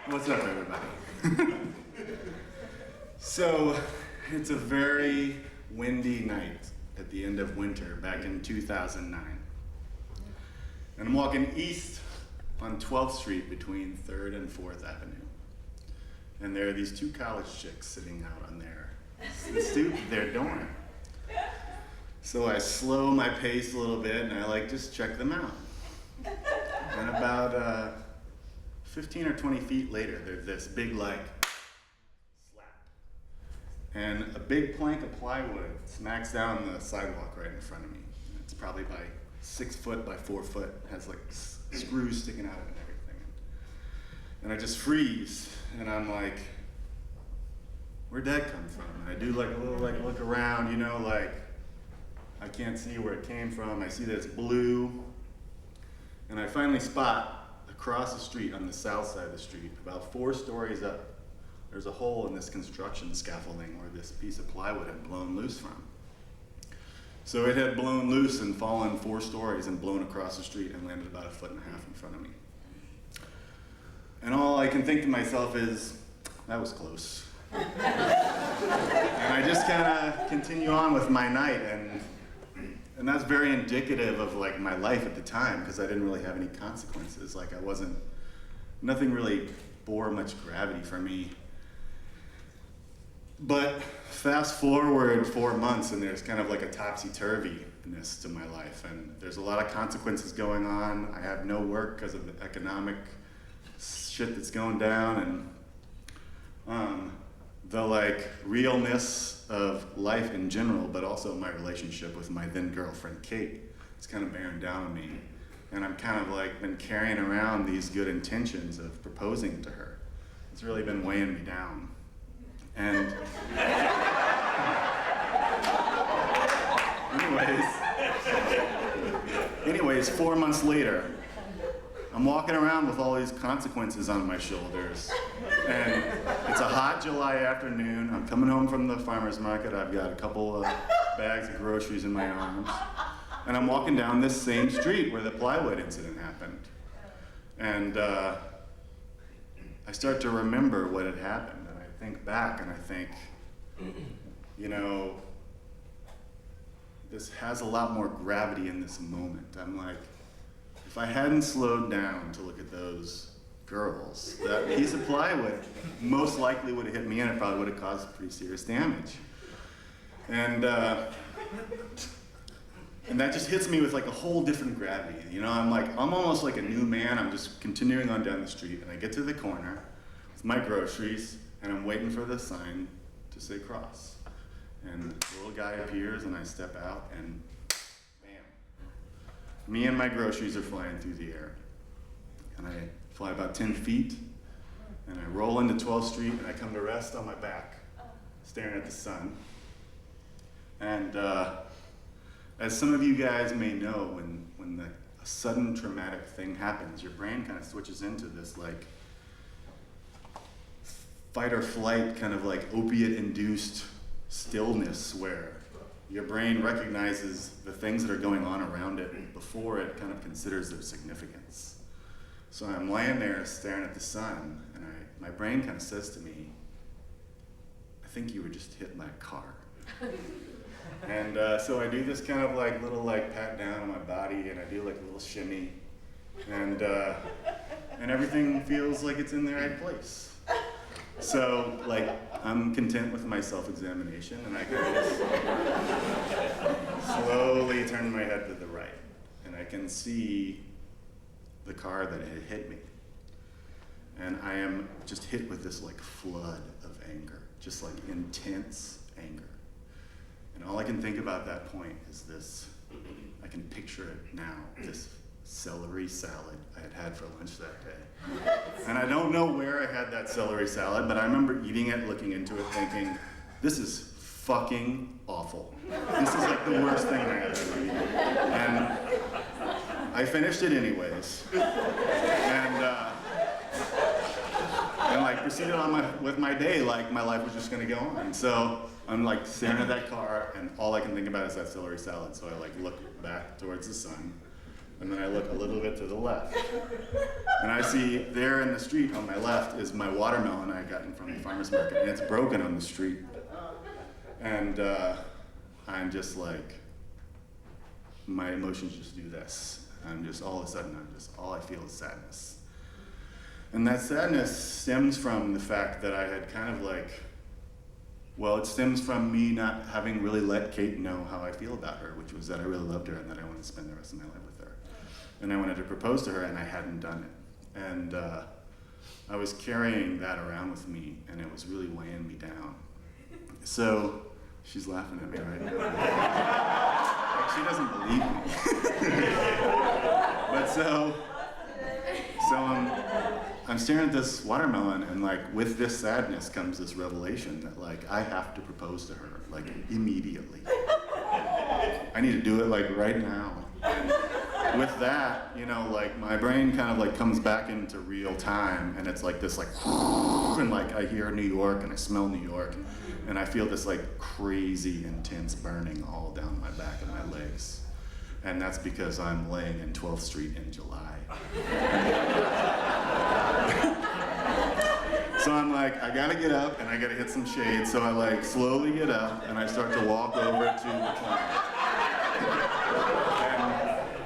What's up, everybody? So, it's a very windy night at the end of winter back in 2009. And I'm walking east on 12th Street between 3rd and 4th Avenue. And there are these two college chicks sitting out on their dorm. So I slow my pace a little bit and I just check them out. And about 15 or 20 feet later, there's this big slap. And a big plank of plywood smacks down the sidewalk right in front of me. It's probably by 6 foot by 4 foot. It has screws sticking out and everything. And I just freeze and I'm like, where'd that come from? And I do a little look around, I can't see where it came from. I see that it's blue. And I finally spot across the street on the south side of the street, about 4 stories up, there's a hole in this construction scaffolding where this piece of plywood had blown loose from. So it had blown loose and fallen 4 stories and blown across the street and landed about 1.5 feet in front of me. And all I can think to myself is, that was close. And I just kind of continue on with my night, and that's very indicative of my life at the time, because I didn't really have any consequences. Nothing really bore much gravity for me. But fast forward 4 months and there's kind of a topsy-turvy-ness to my life, and there's a lot of consequences going on. I have no work because of the economic shit that's going down, and the realness of life in general, but also my relationship with my then girlfriend Kate, it's kind of bearing down on me. And I'm kind of been carrying around these good intentions of proposing to her. It's really been weighing me down. And anyways, 4 months later, I'm walking around with all these consequences on my shoulders. And it's a hot July afternoon. I'm coming home from the farmer's market. I've got a couple of bags of groceries in my arms. And I'm walking down this same street where the plywood incident happened. And I start to remember what had happened. And I think back and I think, this has a lot more gravity in this moment. I'm like, if I hadn't slowed down to look at those girls, that piece of plywood most likely would have hit me and it probably would have caused pretty serious damage. And that just hits me with a whole different gravity. I'm almost like a new man. I'm just continuing on down the street and I get to the corner with my groceries and I'm waiting for the sign to say cross. And the little guy appears and I step out and bam. Me and my groceries are flying through the air. And I fly about 10 feet and I roll into 12th Street and I come to rest on my back, staring at the sun. And as some of you guys may know, when a sudden traumatic thing happens, your brain kind of switches into this fight or flight kind of opiate-induced stillness where your brain recognizes the things that are going on around it before it kind of considers their significance. So I'm laying there staring at the sun, and my brain kind of says to me, I think you were just hit by a car. And so I do this kind of little pat down on my body, and I do a little shimmy, and everything feels like it's in the right place. So I'm content with my self-examination, and I can just slowly turn my head to the right, and I can see the car that had hit me. And I am just hit with this flood of anger, just intense anger. And all I can think about at that point is this, I can picture it now, this celery salad I had had for lunch that day. And I don't know where I had that celery salad, but I remember eating it, looking into it, thinking, this is fucking awful. This is the worst thing I ever eaten. And I finished it anyways. And proceeded on with my day my life was just gonna go on. So I'm staring at that car and all I can think about is that celery salad. So I look back towards the sun And then I look a little bit to the left. And I see there in the street on my left is my watermelon I had gotten from the farmer's market, and it's broken on the street. And I'm just like, my emotions just do this. I'm just, all of a sudden, all I feel is sadness. And that sadness stems from the fact that I had kind of like, well, it stems from me not having really let Kate know how I feel about her, which was that I really loved her and that I wanted to spend the rest of my life with her. And I wanted to propose to her, and I hadn't done it. And I was carrying that around with me, and it was really weighing me down. So, she's laughing at me right now. Like, she doesn't believe me. But so I'm staring at this watermelon, and like with this sadness comes this revelation that like I have to propose to her like immediately. I need to do it like right now. And with that, you know, like my brain kind of like comes back into real time, and it's like this like, and like I hear New York and I smell New York, and I feel this like crazy intense burning all down my back and my legs. And that's because I'm laying in 12th Street in July. So I'm like, I gotta get up and I gotta hit some shade. So I like slowly get up and I start to walk over to the corner.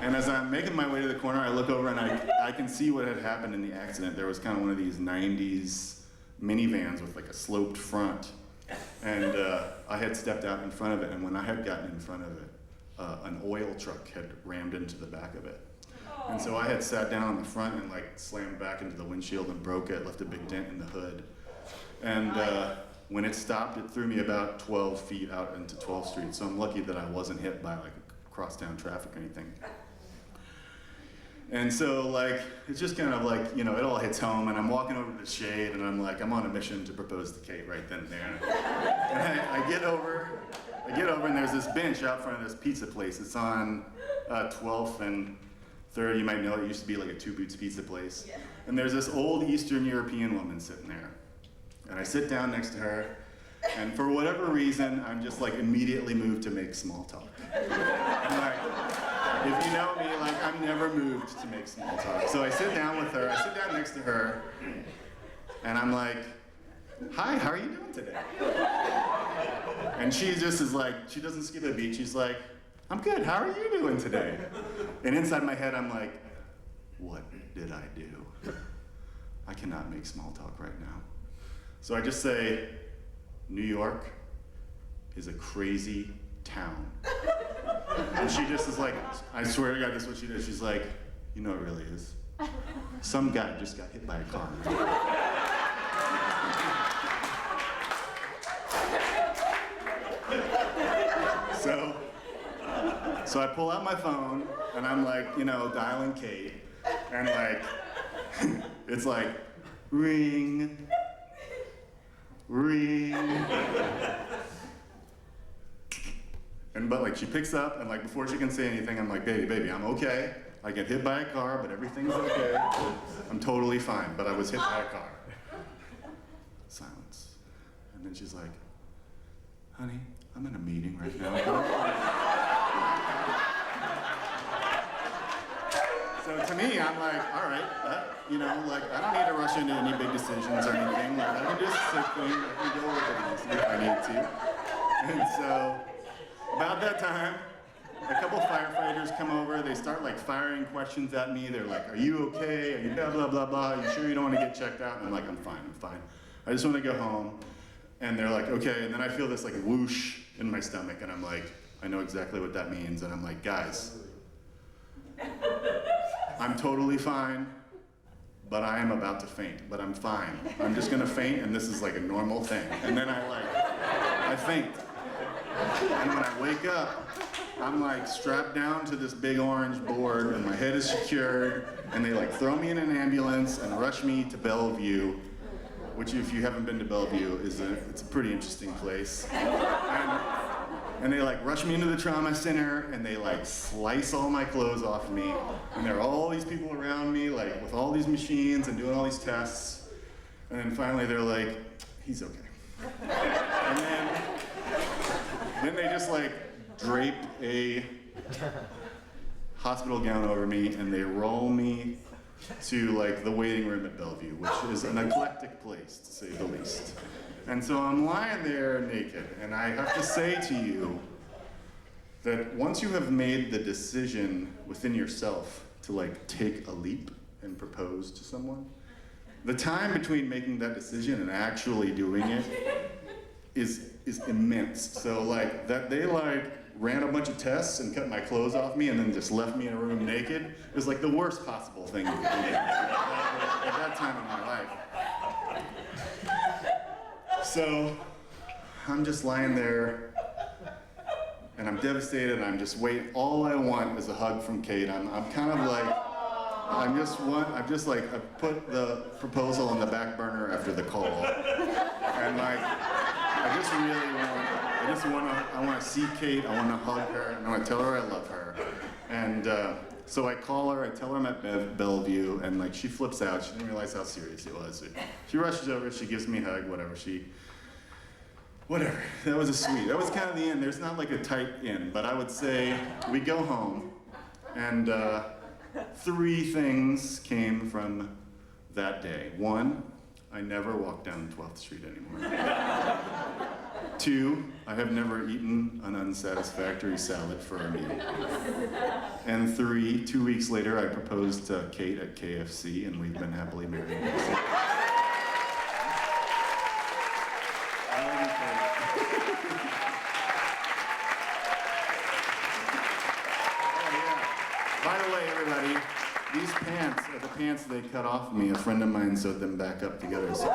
And as I'm making my way to the corner, I look over and I can see what had happened in the accident. There was kind of one of these 90s minivans with like a sloped front. And I had stepped out in front of it, and when I had gotten in front of it, an oil truck had rammed into the back of it. And so I had sat down on the front and like slammed back into the windshield and broke it, left a big dent in the hood. And when it stopped, it threw me about 12 feet out into 12th Street. So I'm lucky that I wasn't hit by like crosstown traffic or anything. And so like, it's just kind of like, you know, it all hits home, and I'm walking over to the shade, and I'm like, I'm on a mission to propose to Kate right then and there. And I get over, and there's this bench out front of this pizza place. It's on 12th and 3rd. You might know it used to be like a Two Boots pizza place. Yeah. And there's this old Eastern European woman sitting there. And I sit down next to her, and for whatever reason, I'm just like immediately moved to make small talk. And like, if you know me, like I'm never moved to make small talk. So I sit down with her, I sit down next to her, and I'm like, hi, how are you doing today? And she just is like, she doesn't skip a beat, she's like, I'm good, how are you doing today? And inside my head, I'm like, what did I do? I cannot make small talk right now. So I just say, New York is a crazy town. And she just is like, I swear to God, this is what she does. She's like, you know it really is. Some guy just got hit by a car. So I pull out my phone, and I'm like, you know, dialing Kate, and like, it's like, ring, ring. But like she picks up, and like before she can say anything, I'm like, baby, I'm okay. I get hit by a car, but everything's okay. I'm totally fine, but I was hit by a car. Silence. And then she's like, honey, I'm in a meeting right now. So to me, I'm like, all right, you know, like I don't need to rush into any big decisions or anything. Like I can just sit there, I can go with it if I need to. And so, about that time, a couple firefighters come over. They start like firing questions at me. They're like, are you okay? Are you blah, blah, blah, blah? Are you sure you don't want to get checked out? And I'm like, I'm fine. I just want to go home. And they're like, okay. And then I feel this like whoosh in my stomach. And I'm like, I know exactly what that means. And I'm like, guys, I'm totally fine, but I am about to faint. But I'm fine. I'm just going to faint, and this is like a normal thing. And then I faint. And when I wake up, I'm like strapped down to this big orange board, and my head is secured, and they like throw me in an ambulance and rush me to Bellevue, which if you haven't been to Bellevue, it's a pretty interesting place. And they like rush me into the trauma center, and they like slice all my clothes off me, and there are all these people around me like with all these machines and doing all these tests, and then finally they're like, he's okay. And then they just like drape a hospital gown over me, and they roll me to like the waiting room at Bellevue, which is an eclectic place to say the least. And so I'm lying there naked, and I have to say to you that once you have made the decision within yourself to like take a leap and propose to someone, the time between making that decision and actually doing it is immense. So like that they like ran a bunch of tests and cut my clothes off me and then just left me in a room naked. It was like the worst possible thing you could do at that time in my life. So I'm just lying there and I'm devastated and I'm just waiting. All I want is a hug from Kate. I'm kind of like, I put the proposal on the back burner after the call. And like, I want to see Kate, I want to hug her, and I want to tell her I love her. And so I call her, I tell her I'm at Bellevue, and like she flips out. She didn't realize how serious it was. She rushes over, she gives me a hug, whatever. That was that was kind of the end. There's not like a tight end, but I would say we go home, and 3 things came from that day. 1, I never walk down 12th Street anymore. 2, I have never eaten an unsatisfactory salad for a meal. And 3, 2 weeks later, I proposed to Kate at KFC, and we've been happily married ever since. By the way, everybody, these pants are the pants they cut off me. A friend of mine sewed them back up together. So.